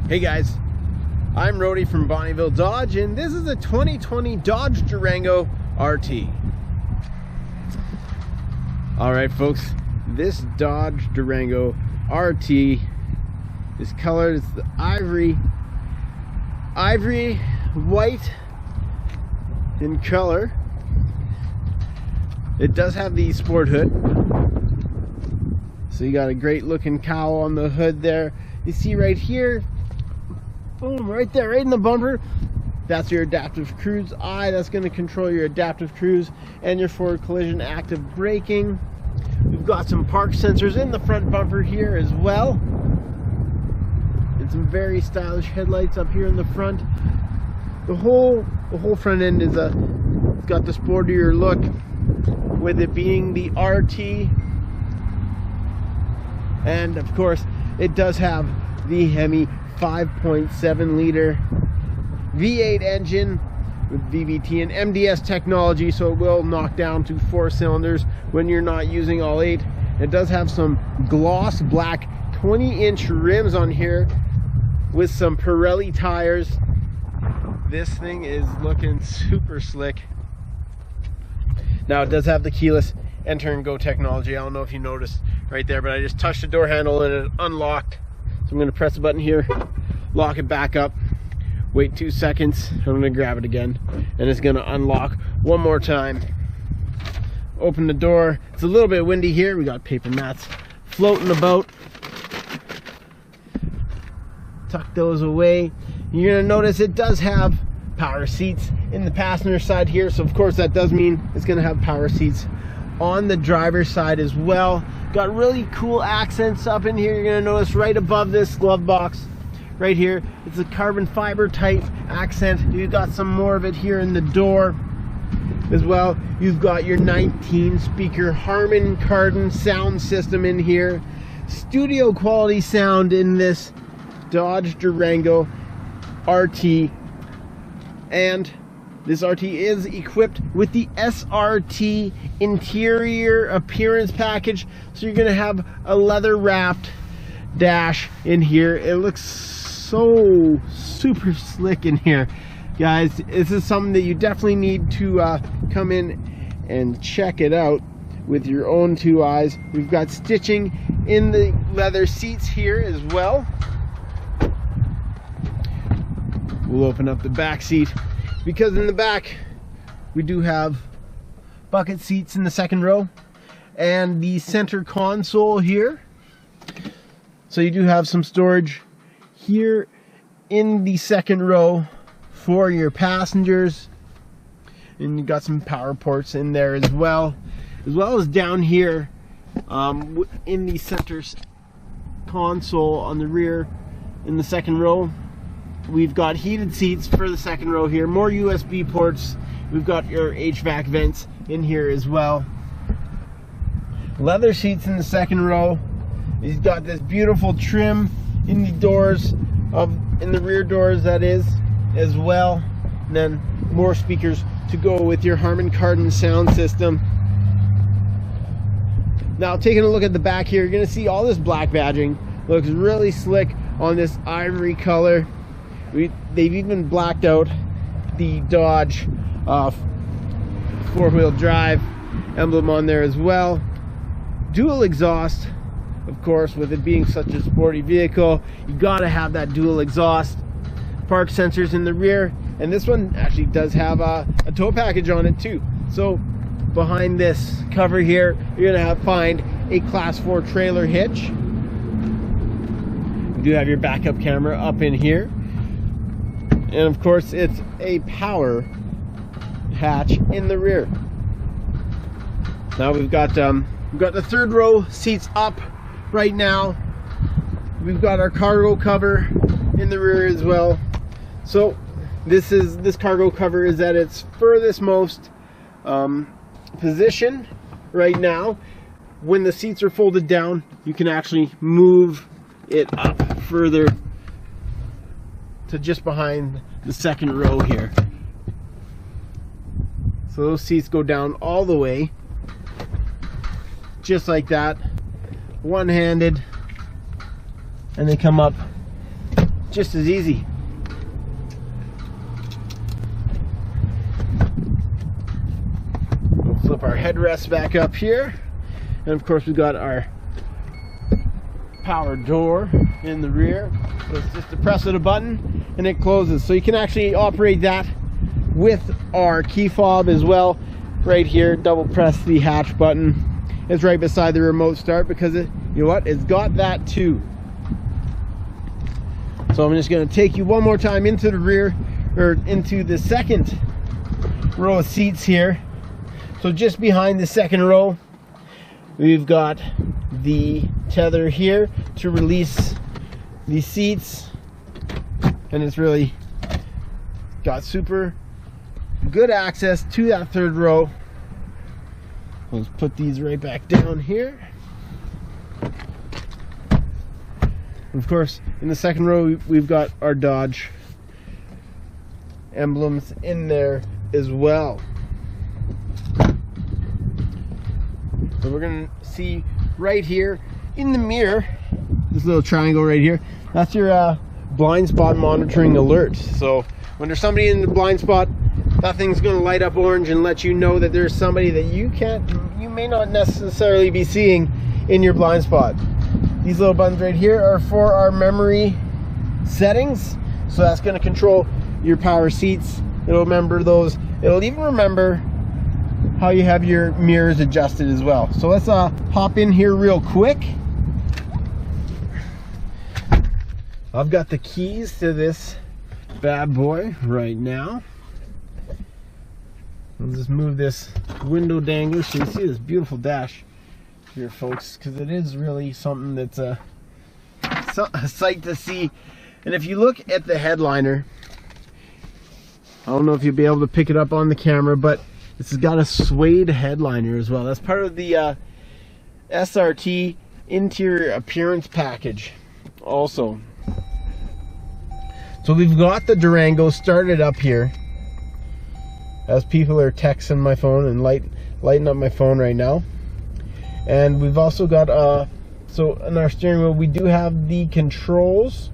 Hey guys, I'm Rody from Bonnyville Dodge, and this is a 2020 Dodge Durango RT. Alright folks, this Dodge Durango RT is colored as the ivory white in color. It does have the sport hood, so you got a great looking cowl on the hood there. You see right here, boom, right there, right in the bumper, that's your adaptive cruise eye. That's going to control your adaptive cruise and your forward collision active braking. We've got some park sensors in the front bumper here as well, and some very stylish headlights up here in the front. The whole front end is it's got the sportier look, with it being the RT, and of course it does have the Hemi 5.7 liter V8 engine with VVT and MDS technology, so it will knock down to 4 cylinders when you're not using all 8. It does have some gloss black 20-inch rims on here with some Pirelli tires. This thing is looking super slick. Now it does have the keyless enter and go technology. I don't know if you noticed right there, but I just touched the door handle and it unlocked. So I'm going to press the button here, lock it back up, wait 2 seconds, I'm going to grab it again, and it's going to unlock one more time. Open the door. It's a little bit windy here. We got paper mats floating about. Tuck those away. You're going to notice it does have power seats in the passenger side here, so of course that does mean it's going to have power seats on the driver's side as well. Got really cool accents up in here. You're going to notice right above this glove box right here, it's a carbon fiber type accent. You've got some more of it here in the door as well. You've got your 19 speaker Harman Kardon sound system in here. Studio quality sound in this Dodge Durango RT, and this RT is equipped with the SRT interior appearance package. So you're going to have a leather wrapped dash in here. It looks so super slick in here. Guys, this is something that you definitely need to come in and check it out with your own 2 eyes. We've got stitching in the leather seats here as well. We'll open up the back seat, because in the back we do have bucket seats in the second row and the center console here, so you do have some storage here in the second row for your passengers, and you got some power ports in there as well as down here in the center console on the rear in the second row. We've got heated seats for the second row here, more USB ports. We've got your HVAC vents in here as well. Leather seats in the second row. You've got this beautiful trim in the doors, in the rear doors that is, as well. And then more speakers to go with your Harman Kardon sound system. Now taking a look at the back here, you're going to see all this black badging. Looks really slick on this ivory color. They've even blacked out the Dodge 4-wheel drive emblem on there as well. Dual exhaust, of course, with it being such a sporty vehicle, you gotta have that dual exhaust. Park sensors in the rear, and this one actually does have a tow package on it too. So behind this cover here, you're gonna find a Class 4 trailer hitch. You do have your backup camera up in here. And of course it's a power hatch in the rear. Now we've got the third row seats up right now. We've got our cargo cover in the rear as well. So this cargo cover is at its furthest most position right now. When the seats are folded down, you can actually move it up further to just behind the second row here. So those seats go down all the way, just like that, one-handed, and they come up just as easy. We'll flip our headrest back up here, and of course we've got our power door in the rear. So it's just the press of the button and it closes. So you can actually operate that with our key fob as well. Right here, double press the hatch button. It's right beside the remote start because it, you know what, it's got that too. So I'm just going to take you one more time into the rear, or into the second row of seats here. So just behind the second row, we've got the tether here to release the seats, and it's really got super good access to that third row. Let's put these right back down here. Of course, in the second row we've got our Dodge emblems in there as well. So we're gonna see right here in the mirror, this little triangle right here, that's your blind spot monitoring alert. So when there's somebody in the blind spot, that thing's going to light up orange and let you know that there's somebody that you may not necessarily be seeing in your blind spot. These little buttons right here are for our memory settings. So that's going to control your power seats. It'll remember those. It'll even remember how you have your mirrors adjusted as well. So let's hop in here real quick. I've got the keys to this bad boy right now. I'll just move this window dangler so you see this beautiful dash here, folks, because it is really something that's a sight to see. And if you look at the headliner, I don't know if you'll be able to pick it up on the camera, but this has got a suede headliner as well. That's part of the SRT interior appearance package also. So we've got the Durango started up here as people are texting my phone and lighting up my phone right now. And we've also got so in our steering wheel we do have the controls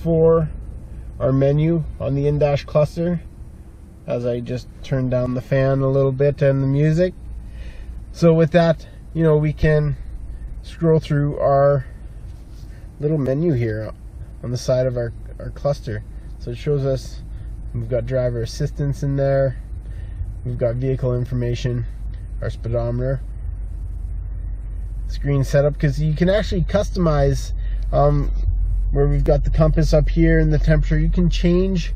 for our menu on the in-dash cluster, as I just turned down the fan a little bit and the music. So with that, you know, we can scroll through our little menu here on the side of our cluster. So it shows us, we've got driver assistance in there, we've got vehicle information, our speedometer, screen setup, because you can actually customize where we've got the compass up here and the temperature. You can change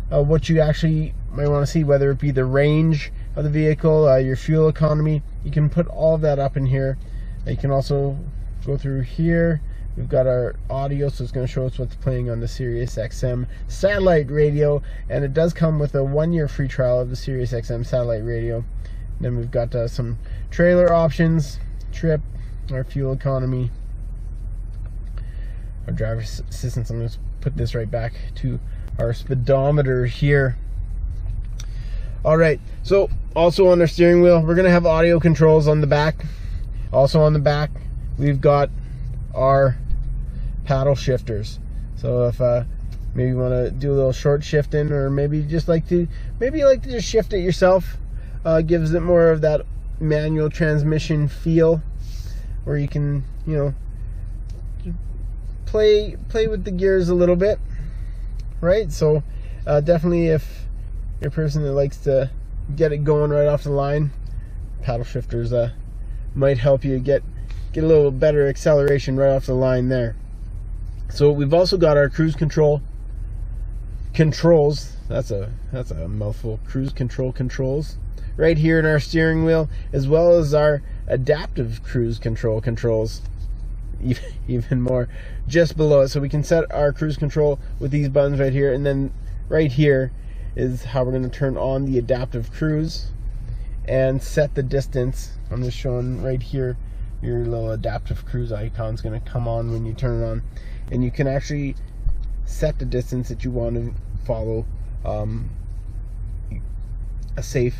what you actually might want to see, whether it be the range of the vehicle, your fuel economy. You can put all of that up in here. You can also go through here. We've got our audio, so it's going to show us what's playing on the Sirius XM satellite radio, and it does come with a 1-year free trial of the Sirius XM satellite radio. Then we've got some trailer options, trip, our fuel economy, our driver assistance. I'm going to put this right back to our speedometer here. Alright, so also on our steering wheel, we're going to have audio controls on the back. Also on the back, we've got our paddle shifters. So if maybe you want to do a little short shifting, or maybe you just like to just shift it yourself, gives it more of that manual transmission feel, where you can, you know, play with the gears a little bit, right? So definitely if you're a person that likes to get it going right off the line, paddle shifters might help you get a little better acceleration right off the line there. So we've also got our cruise control controls. That's a mouthful. Cruise control controls right here in our steering wheel, as well as our adaptive cruise control controls, even more just below it. So we can set our cruise control with these buttons right here, and then right here is how we're going to turn on the adaptive cruise and set the distance. I'm just showing right here, your little adaptive cruise icon is going to come on when you turn it on, and you can actually set the distance that you want to follow, a safe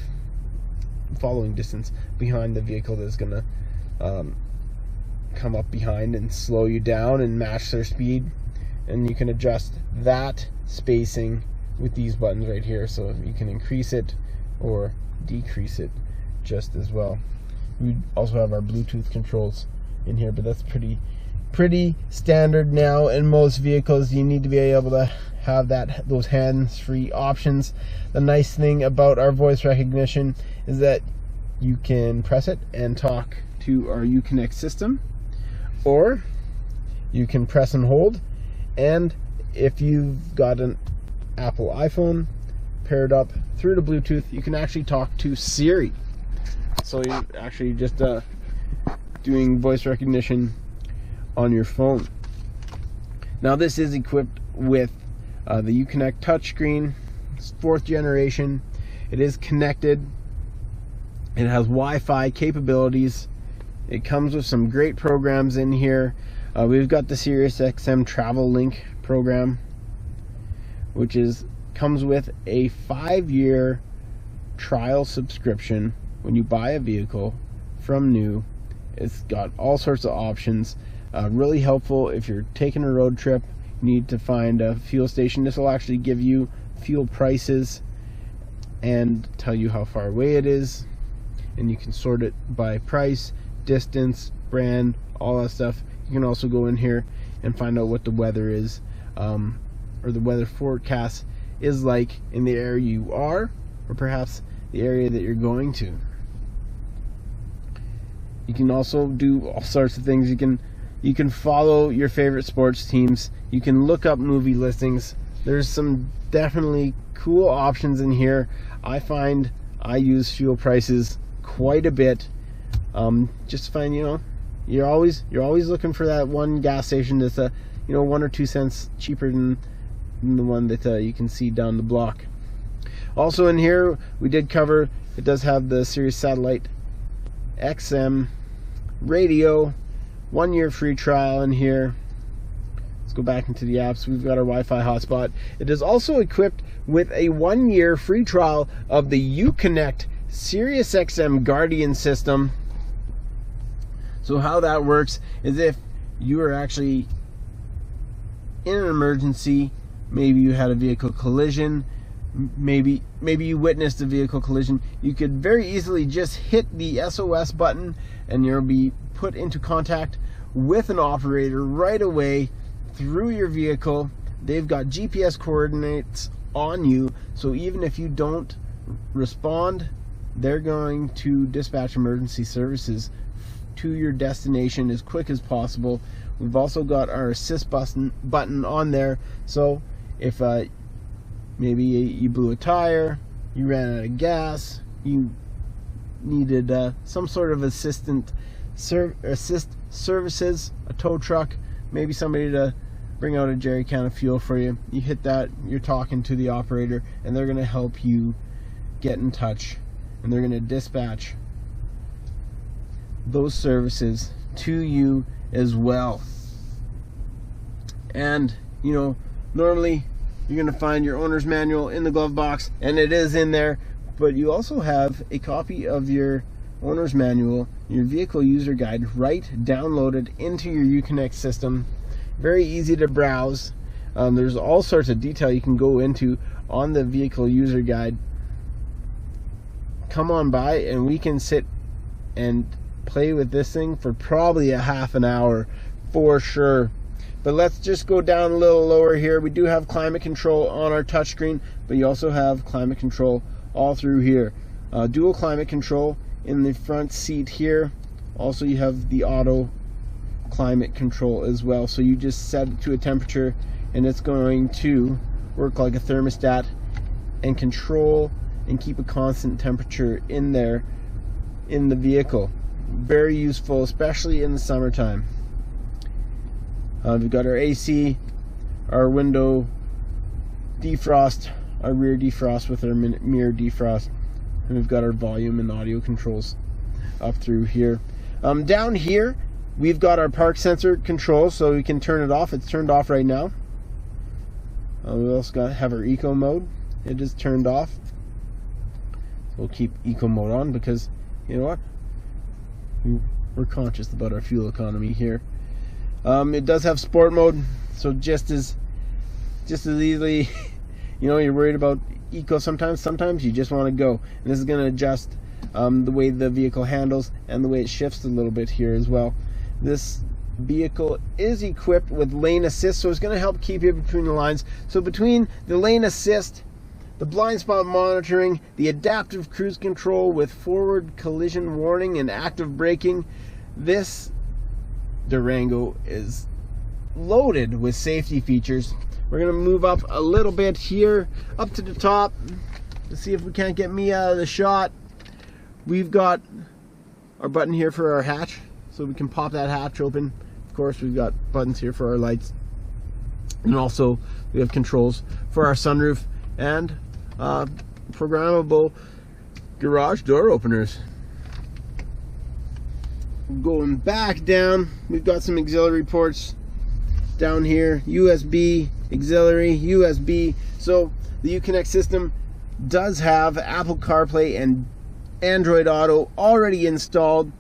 following distance behind the vehicle that's going to come up behind and slow you down and match their speed. and you can adjust that spacing with these buttons right here, so you can increase it or decrease it just as well. We also have our Bluetooth controls in here, but that's pretty standard now in most vehicles. You need to be able to have those hands-free options. The nice thing about our voice recognition is that you can press it and talk to our Uconnect system, or you can press and hold, and if you've got an Apple iPhone paired up through the Bluetooth, you can actually talk to Siri. So you're actually just doing voice recognition on your phone. Now this is equipped with the Uconnect touchscreen. It's 4th generation. It is connected. It has Wi-Fi capabilities. It comes with some great programs in here. We've got the SiriusXM Travel Link program, which comes with a 5-year trial subscription when you buy a vehicle from new. It's got all sorts of options. Really helpful if you're taking a road trip, you need to find a fuel station. This will actually give you fuel prices and tell you how far away it is, and you can sort it by price, distance, brand, all that stuff. You can also go in here and find out what the weather is, or the weather forecast is like in the area you are, or perhaps the area that you're going to. You can also do all sorts of things. You can follow your favorite sports teams. You can look up movie listings. There's some definitely cool options in here. I find I use fuel prices quite a bit. Just find, you're always looking for that one gas station that's 1 or 2 cents cheaper than the one that you can see down the block. Also in here, we did cover, it does have the Sirius Satellite XM radio, 1-year free trial in here. Let's go back into the apps. We've got our Wi-Fi hotspot. It is also equipped with a 1-year free trial of the Uconnect SiriusXM Guardian system. So how that works is if you are actually in an emergency, maybe you had a vehicle collision, maybe you witnessed a vehicle collision, you could very easily just hit the SOS button and you'll be put into contact with an operator right away through your vehicle. They've got GPS coordinates on you, so even if you don't respond, they're going to dispatch emergency services to your destination as quick as possible. We've also got our assist button on there, so if maybe you blew a tire, you ran out of gas, you needed some sort of assist services, a tow truck, maybe somebody to bring out a jerry can of fuel for you, you hit that, you're talking to the operator, and they're going to help you get in touch, and they're going to dispatch those services to you as well. And normally you're going to find your owner's manual in the glove box, and it is in there, but you also have a copy of your owner's manual, your vehicle user guide, right downloaded into your Uconnect system. Very easy to browse. There's all sorts of detail you can go into on the vehicle user guide. Come on by and we can sit and play with this thing for probably a half an hour for sure. But let's just go down a little lower here. We do have climate control on our touchscreen, but you also have climate control all through here. Dual climate control in the front seat here. Also you have the auto climate control as well, so you just set it to a temperature and it's going to work like a thermostat and control and keep a constant temperature in there in the vehicle. Very useful, especially in the summertime. We've got our AC, our window defrost, our rear defrost with our mirror defrost, and we've got our volume and audio controls up through here. Down here we've got our park sensor control, so we can turn it off. It's turned off right now. We also have our eco mode. It is turned off. We'll keep eco mode on because you know what, we're conscious about our fuel economy here. It does have sport mode, So just as easily, you know, you're worried about eco sometimes you just want to go. And this is going to adjust the way the vehicle handles and the way it shifts a little bit here as well. This vehicle is equipped with lane assist, so it's going to help keep you between the lines. So between the lane assist, the blind spot monitoring, the adaptive cruise control with forward collision warning and active braking, this Durango is loaded with safety features. We're going to move up a little bit here, up to the top, to see if we can't get me out of the shot. We've got our button here for our hatch, so we can pop that hatch open. Of course, we've got buttons here for our lights, and also we have controls for our sunroof and programmable garage door openers. Going back down, we've got some auxiliary ports down here, USB, auxiliary, USB. So the Uconnect system does have Apple CarPlay and Android Auto already installed.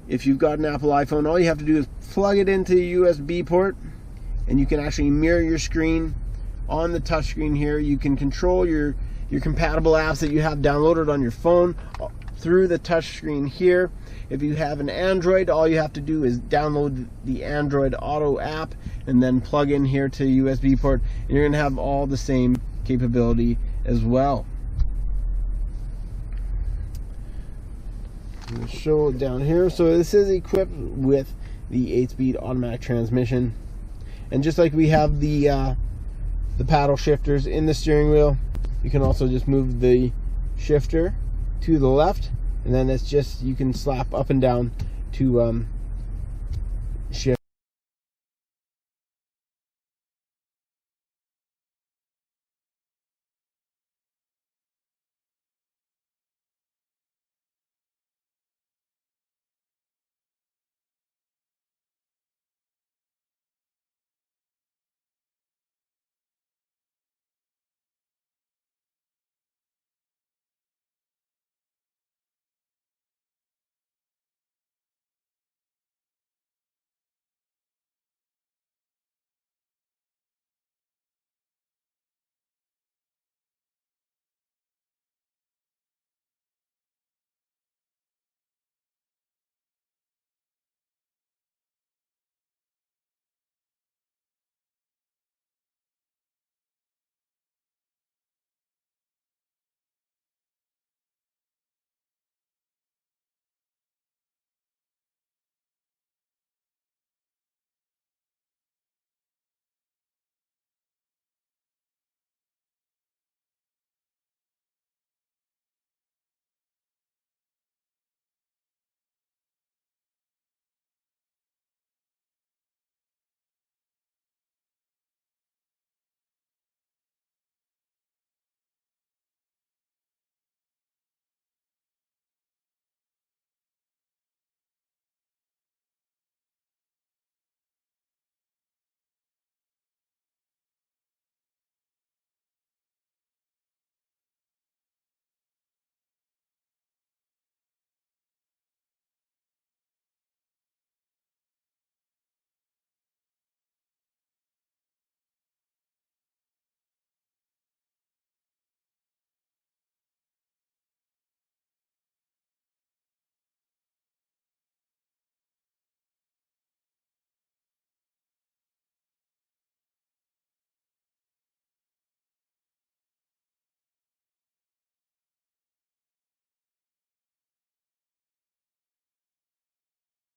If you've got an Apple iPhone, all you have to do is plug it into the USB port, and you can actually mirror your screen on the touchscreen here. You can control your compatible apps that you have downloaded on your phone through the touchscreen here. If you have an Android, all you have to do is download the Android Auto app and then plug in here to the USB port, and you're going to have all the same capability as well. I'm going to show it down here. So this is equipped with the 8-speed automatic transmission, and just like we have the paddle shifters in the steering wheel, you can also just move the shifter to the left, and then it's just, you can slap up and down to